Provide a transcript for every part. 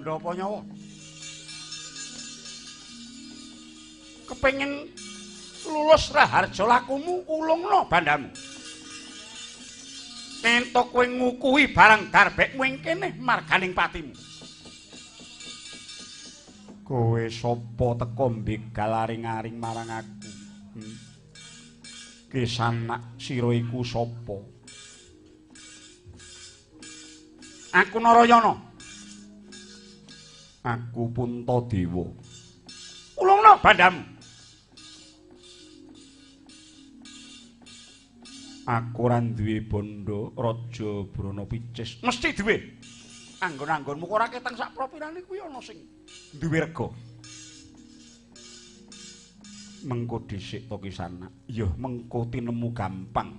bandha apa nyawa? Kepengin lulus raharja lakumu ulungna bandhamu. Entuk kowe ngukuhi barang darbekmu ing kene marganing patimu. Kowe sapa teka mbegal aring-aring marang aku? Kisanak sira iku sapa? Aku Narayana. Aku Puntadewa. Ulungna bandhamu. Aku ora duwe bondo Raja Branapicis. Mesti duwe. Anggon-anggonmu kok ora ketang sak propirane kuwi ana sing duwe rega. Mengko dhisik to Kisanak. Ya mengko tinemu gampang.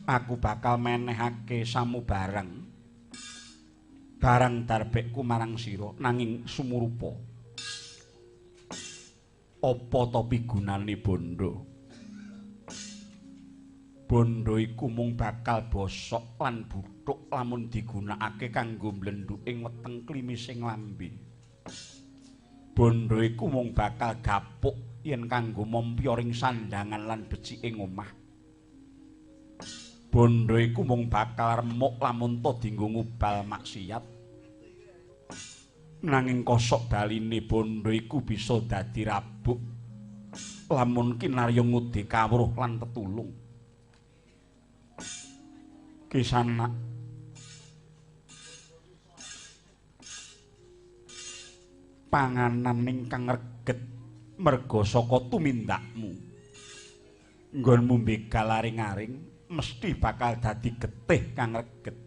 Aku bakal menehake samubarang barang darbekku marang sira nanging sumurupa. Apa to pigunane bondo? Bondo iku mung bakal bosok lan buthuk lamun digunakake kanggo mlendhuk ing weteng klimising lambe. Bondo iku mung bakal gapuk yen kanggo mompi ring sandangan lan beciking omah. Bondo iku mung bakal remuk lamun to dienggo ngubal maksiat. Nanging kosok baline bondo iku bisa dadi rabuk lamun kinarya ngudi kawruh lan tetulung. Kisanak, panganan ingkang reget merga saka tumindakmu. Nggonmu mbegal aring-aring mesti bakal dadi getih kang reget.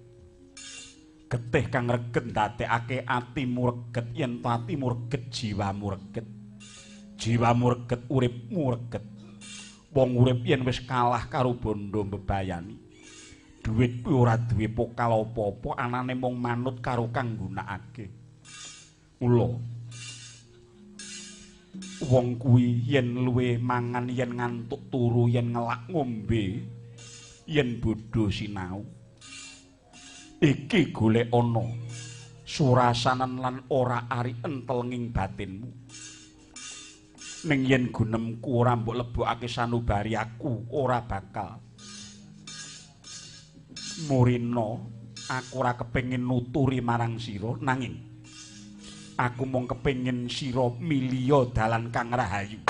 Getih kang reget ndadekake atimu reget, yen to atimu reget jiwamu reget. Jiwamu reget uripmu reget. Wong urip yen wis kalah karo bondo mbebayani. Duit kuwi ora duwe pokal apa-apa, anane mung manut karo kang nggunakake. Mula wong kuwi yen luwe mangan, yen ngantuk turu, yen ngelak ngombe, yen bodho sinau. Iki golek ana surasanan lan ora ari entel ing batinmu. Ning yen gunemku ora mbok lebokake sanubari aku ora bakal Murina, aku ora kepengin nuturi marang sira nanging aku mung kepengin sira miliya dalan kang rahayu.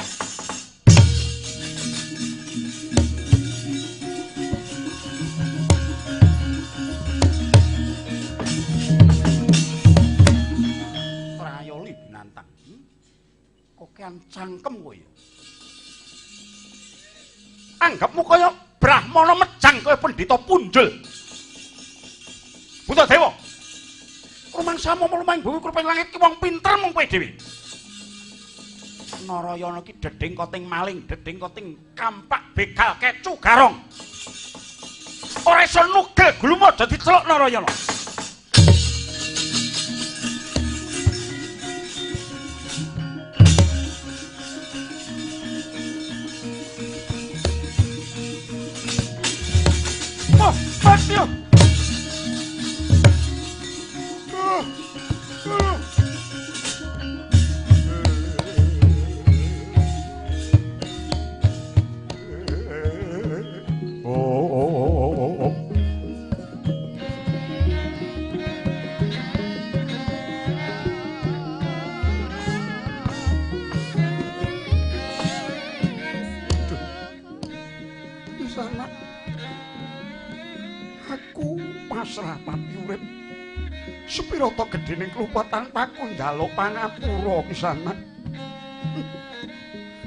Prayoli binantang. Kokean cangkem kowe ya. Anggapmu kaya Brahmana mejang kaya pendhita punjul. Puntadewa. Rumangsamu lumahing bumi kruping langit ki wong pinter mung kowe dhewe. Narayana ki dedeng koting maling, dedeng koting kampak begal kecu garong. Ora iso nugel glumo dadi celuk Narayana. Oh, Patio! Pasrah pati urip. Sepira to gedhening kluwatan paku njaluk pangapura pisanan.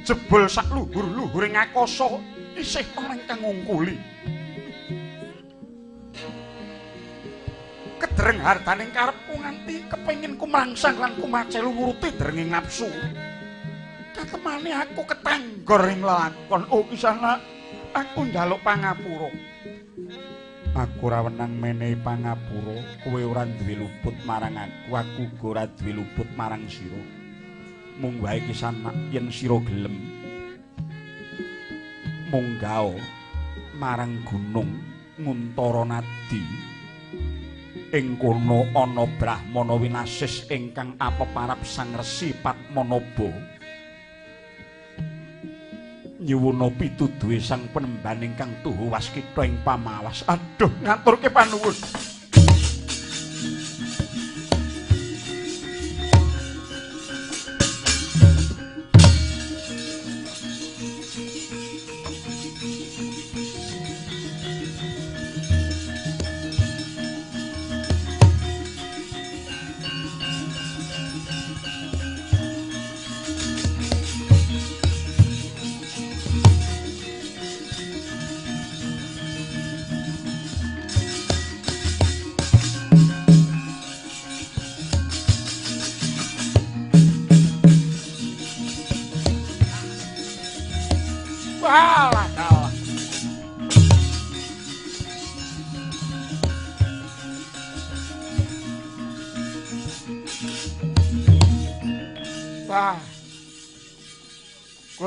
Jebul sak luhur-luhuring akasa isih paring kang ngungkuli. Kedreng hartaning karepku nganti kepengin kumrangsang lan kumacelu nuruti derenging nafsu. Katemane aku ketanggor ing lelakon. Oh pisanan, aku njaluk pangapura. Aku ora wenang menehi pangapura, kowe ora duwe luput marang aku uga ora duwe luput marang sira. Mung wae Kisanak yen sira gelem munggah marang gunung Nguntara Nadi. Ing kono ana Brahmana winasis ingkang apeparap Sang Resi Padmanaba. Nyuwuna pituduhe Sang Penemban ingkang tuhu waskita ing pamawas. Aduh, ngaturke panuwun.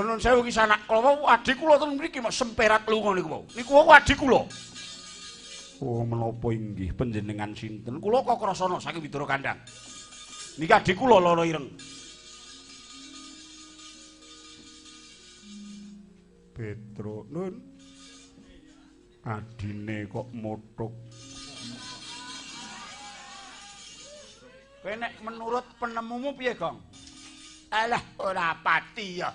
Nuwun sewu ki sanak kula adik kula ten mriki mok semperat lunga niku wau. Niku wau adik kula. Oh menapa inggih panjenengan sinten? Kula kok krasana saking Widara Kandhang. Niki adik kula lara ireng. Petro nun. Adine kok mothok. Kowe nek menurut penemumu piye, Gong? Alah ora pati ya.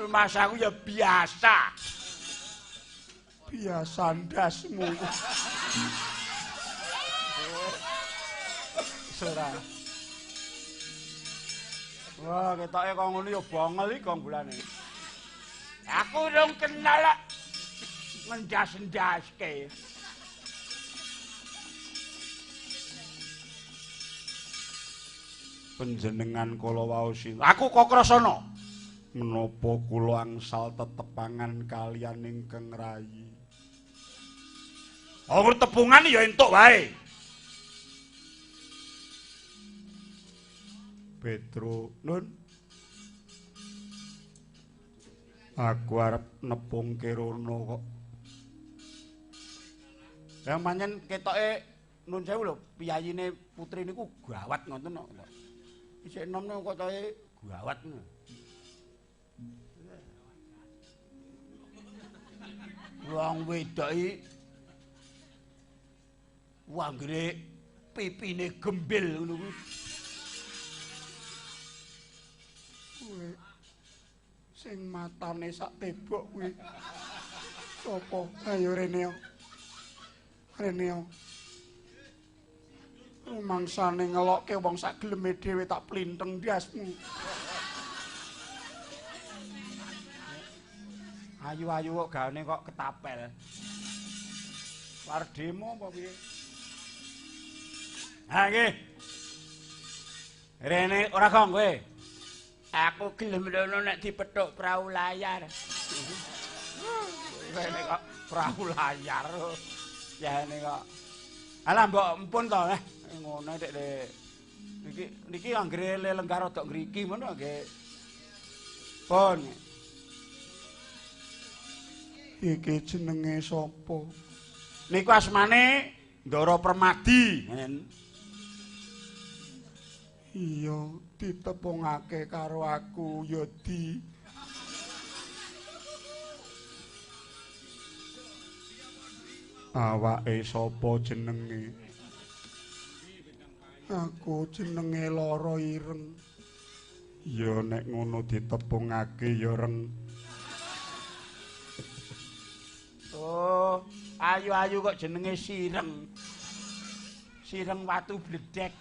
Mas aku ya biasa. Biasa ndasmu. Ora. Wah, ketoke kok ngono ya bongel iki Gong bulane. Aku urung kenal ngendas-endaske. Panjenengan kala waos aku kok krasana menapa kula angsal tetepangan kaliyan ingkang rayi. Oh, tepungan ya entuk wae. Petro, nun. Aku arep nepungke rono kok. Ya manyen ketoke nun sewu lho, piyayine putri niku gawat ngoten kok. Isih enom kok ketoke gawat ngono. Wong wedok iki wanggere pipine gembil ngono kuwi. Kuwi sing matane sak tebok kuwi. Sopo? Ayo Reneo. Reneo. Rumangsane ngelokke wong sak geleme dhewe tak plinteng ndiasmu. Ayu-ayu kok gawane kok ketapel. Wardemo apa piye? Ha nggih. Rene ora Gong kowe. Aku gelem rono nek dipethuk prau layar. Rene kok prau layar. Jane kok. Alah mbok empun to ngono Dek. Niki anggere lenggar rada ngriki ngono nggih. Pun. Iki jenenge sapa? Niku asmane Ndara Permadi. Iya, ditepungake karo aku ya di. Awake sapa jenenge? Aku jenenge lara ireng. Ya nek ngono ditepungake ya reng. Oh, ayu-ayu kok jenenge Sireng. Sireng watu bledek.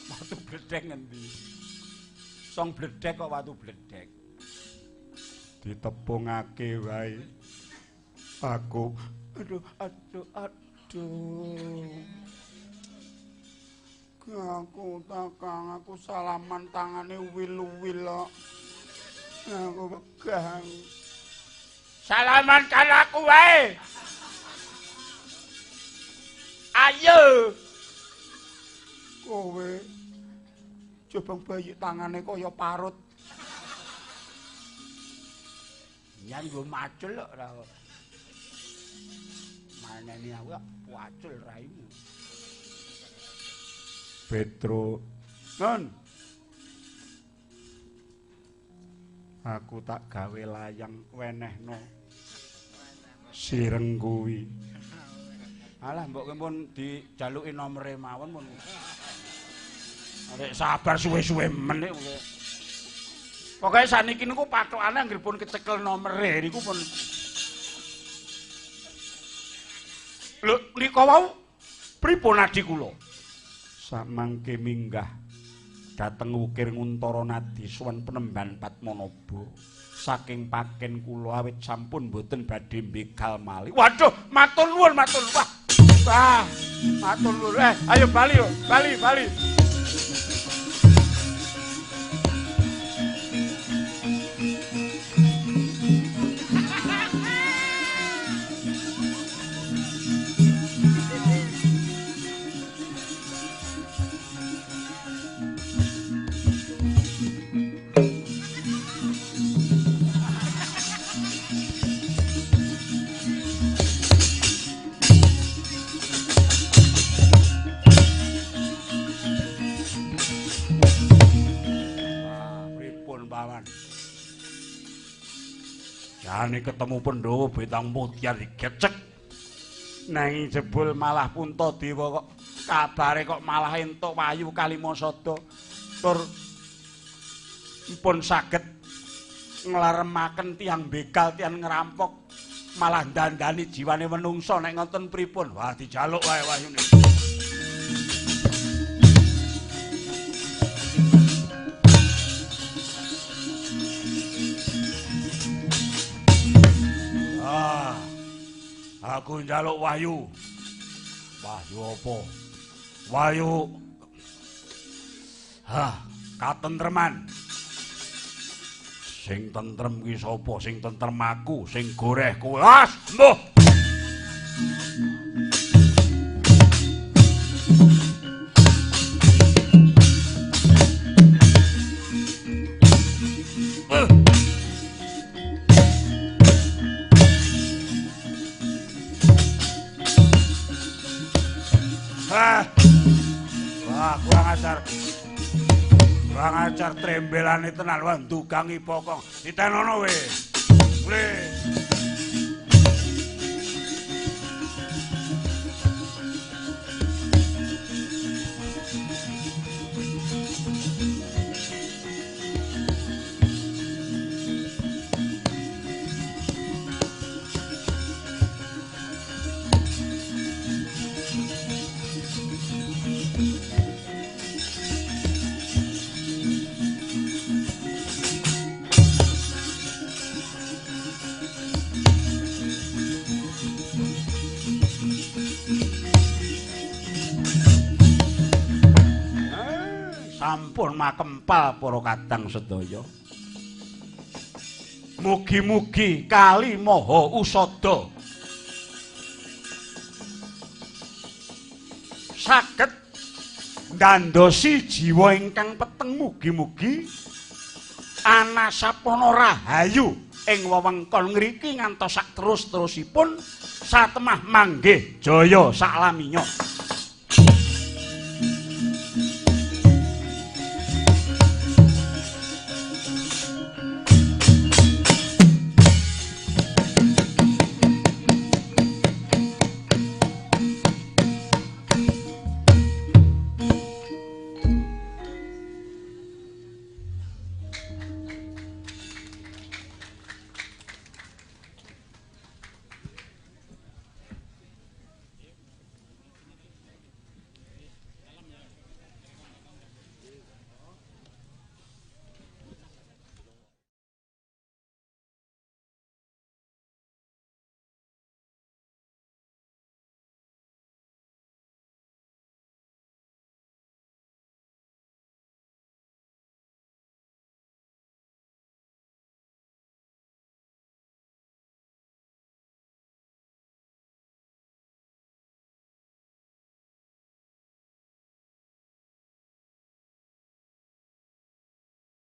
Watu bledek ngendi? Song bledek kok watu bledek. Ditepungake wae. Aku aduh. Aku takang aku salaman tangane wil-wil kok. Aku wegah. Salaman kan aku wae. Ayo. Kowe jobang bayi tangane kaya parut. Yan nggo macul kok ora. Maneni aku wacul raimu. Petro. Nun. Aku tak gawe layang wenehno sireng kuwi. Alah mbok pun dijaluki nomere mawon pun. Arek sabar suwe-suwe meneh. Pokoke saniki niku pathokane anggere pun kecekel nomere niku pun. Lho nika wau pripun adi kula? Samangke minggah dateng Wukir Nguntara Nadi suwen Penemban Padmanaba. Saking paken kula awit sampun boten badhe mbegal malih. Waduh, matur nuwun, matur. Wah, matur nuwun. Ayo bali yo, bali. Jane ketemu Pandhawa Betang Mutiar digecek. Nanging jebul malah Puntadewa kok kabare kok malah entuk wayu Kalimasada. Tur pun saged nglaremaken tiyang begal, tiyang ngerampok, malah dandani jiwane menungsa nek ngoten pripun. Wah, dijaluk wae wayune. Aku njaluk wahyu. Wahyu apa? Wahyu katentreman. Sing tentrem ki sapa? Sing tentrem aku, sing goreh kowe. Mbuh. Kurang ajar trembelane tenan wae ndugangi pokong. Ditenono we. Sampun makempal para kadang sedaya. Mugi-mugi Kali Maha Usada saged ngandosi jiwa ingkang peteng. Mugi-mugi anasapana rahayu ing wewengkon ngriki ngantos sak terus-terusipun satemah manggih jaya saklaminya.